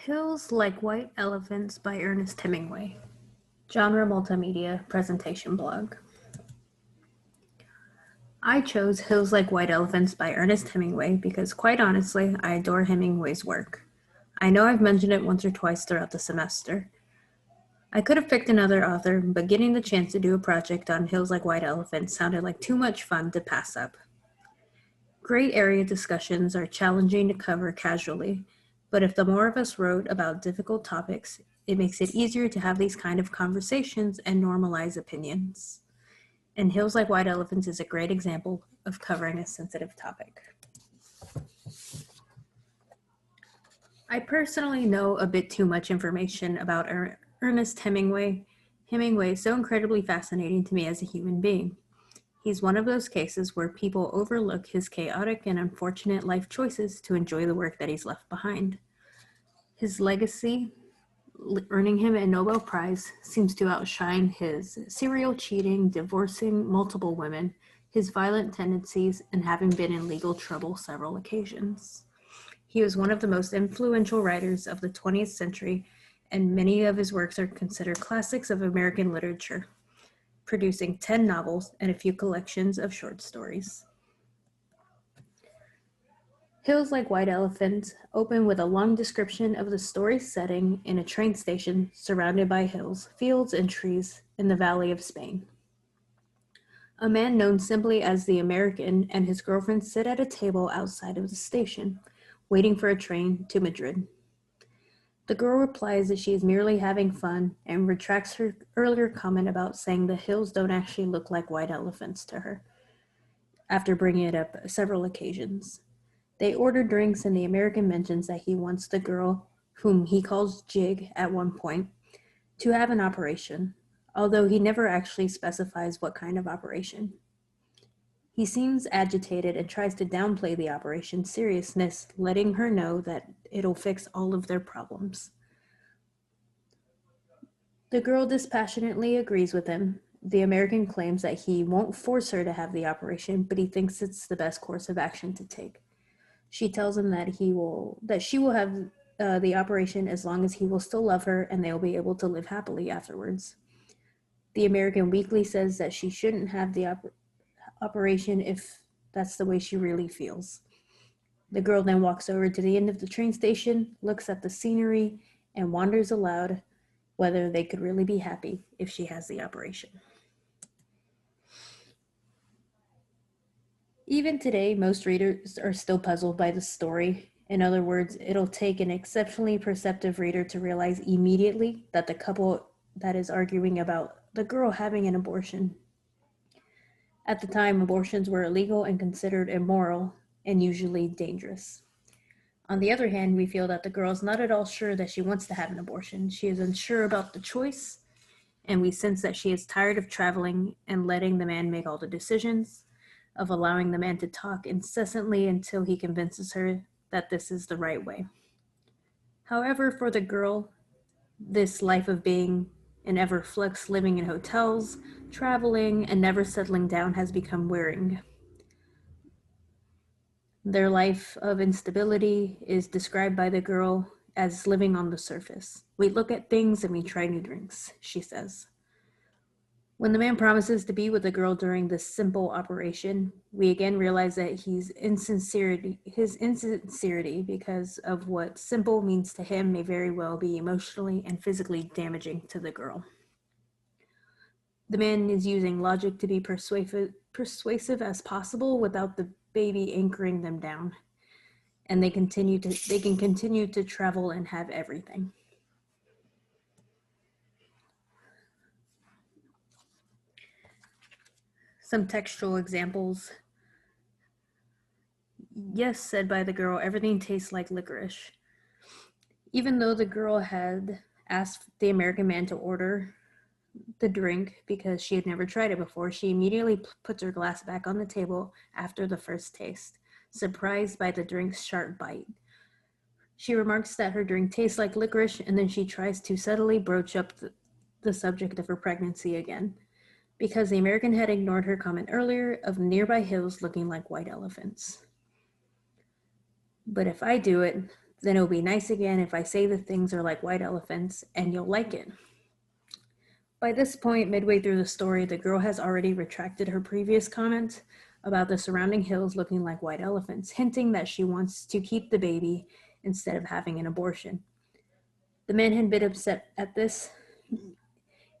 Hills Like White Elephants by Ernest Hemingway. Genre Multimedia Presentation Blog. I chose Hills Like White Elephants by Ernest Hemingway because, quite honestly, I adore Hemingway's work. I know I've mentioned it once or twice throughout the semester. I could have picked another author, but getting the chance to do a project on Hills Like White Elephants sounded like too much fun to pass up. Gray area discussions are challenging to cover casually, but if the more of us wrote about difficult topics, it makes it easier to have these kind of conversations and normalize opinions. And Hills Like White Elephants is a great example of covering a sensitive topic. I personally know a bit too much information about Ernest Hemingway. Hemingway is so incredibly fascinating to me as a human being. He's one of those cases where people overlook his chaotic and unfortunate life choices to enjoy the work that he's left behind. His legacy, earning him a Nobel Prize, seems to outshine his serial cheating, divorcing multiple women, his violent tendencies, and having been in legal trouble several occasions. He was one of the most influential writers of the 20th century, and many of his works are considered classics of American literature, producing 10 novels and a few collections of short stories. Hills Like White Elephants open with a long description of the story's setting in a train station surrounded by hills, fields, and trees in the Valley of Spain. A man known simply as the American and his girlfriend sit at a table outside of the station, waiting for a train to Madrid. The girl replies that she is merely having fun and retracts her earlier comment about saying the hills don't actually look like white elephants to her, after bringing it up several occasions. They order drinks, and the American mentions that he wants the girl, whom he calls Jig at one point, to have an operation, although he never actually specifies what kind of operation. He seems agitated and tries to downplay the operation's seriousness, letting her know that it'll fix all of their problems. The girl dispassionately agrees with him. The American claims that he won't force her to have the operation, but he thinks it's the best course of action to take. She tells him that she will have the operation as long as he will still love her, and they will be able to live happily afterwards. The American weakly says that she shouldn't have the operation if that's the way she really feels. The girl then walks over to the end of the train station, looks at the scenery, and wonders aloud whether they could really be happy if she has the operation. Even today, most readers are still puzzled by the story. In other words, it'll take an exceptionally perceptive reader to realize immediately that the couple that is arguing about the girl having an abortion. At the time, abortions were illegal and considered immoral and usually dangerous. On the other hand, we feel that the girl is not at all sure that she wants to have an abortion. She is unsure about the choice, and we sense that she is tired of traveling and letting the man make all the decisions, of allowing the man to talk incessantly until he convinces her that this is the right way. However, for the girl, this life of being an ever flux, living in hotels, traveling, and never settling down has become wearing. Their life of instability is described by the girl as living on the surface. We look at things and we try new drinks, she says. When the man promises to be with the girl during this simple operation, we again realize that his insincerity because of what simple means to him may very well be emotionally and physically damaging to the girl. The man is using logic to be persuasive as possible without the baby anchoring them down, and they can continue to travel and have everything. Some textual examples. Yes, said by the girl, everything tastes like licorice. Even though the girl had asked the American man to order the drink because she had never tried it before, she immediately puts her glass back on the table after the first taste, surprised by the drink's sharp bite. She remarks that her drink tastes like licorice, and then she tries to subtly broach up the subject of her pregnancy again, because the American had ignored her comment earlier of nearby hills looking like white elephants. But if I do it, Then it'll be nice again if I say the things are like white elephants and you'll like it. By this point, midway through the story, the girl has already retracted her previous comment about the surrounding hills looking like white elephants, hinting that she wants to keep the baby instead of having an abortion. The man had been upset at this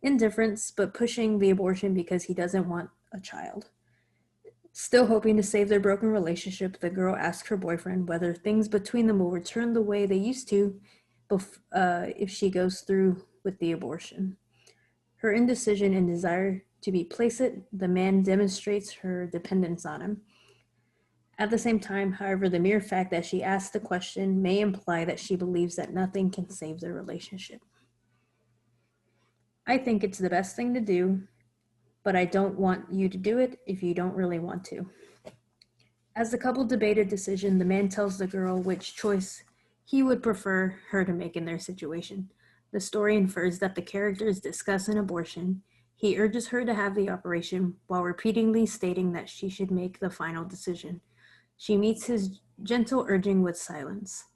indifference, but pushing the abortion because he doesn't want a child. Still hoping to save their broken relationship, the girl asks her boyfriend whether things between them will return the way they used to if she goes through with the abortion. Her indecision and desire to be placid, the man demonstrates her dependence on him. At the same time, however, the mere fact that she asked the question may imply that she believes that nothing can save their relationship. I think it's the best thing to do, but I don't want you to do it if you don't really want to. As the couple debate a decision, the man tells the girl which choice he would prefer her to make in their situation. The story infers that the characters discuss an abortion. He urges her to have the operation while repeatedly stating that she should make the final decision. She meets his gentle urging with silence,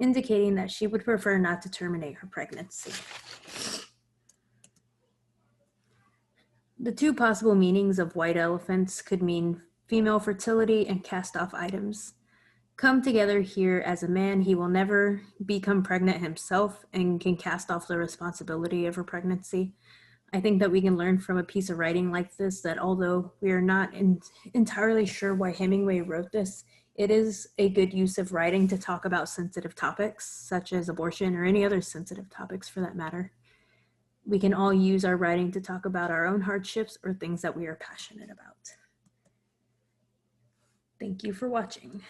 indicating that she would prefer not to terminate her pregnancy. The two possible meanings of white elephants could mean female fertility and cast-off items. Come together here as a man, he will never become pregnant himself and can cast off the responsibility of her pregnancy. I think that we can learn from a piece of writing like this that although we are not entirely sure why Hemingway wrote this, it is a good use of writing to talk about sensitive topics, such as abortion or any other sensitive topics for that matter. We can all use our writing to talk about our own hardships or things that we are passionate about. Thank you for watching.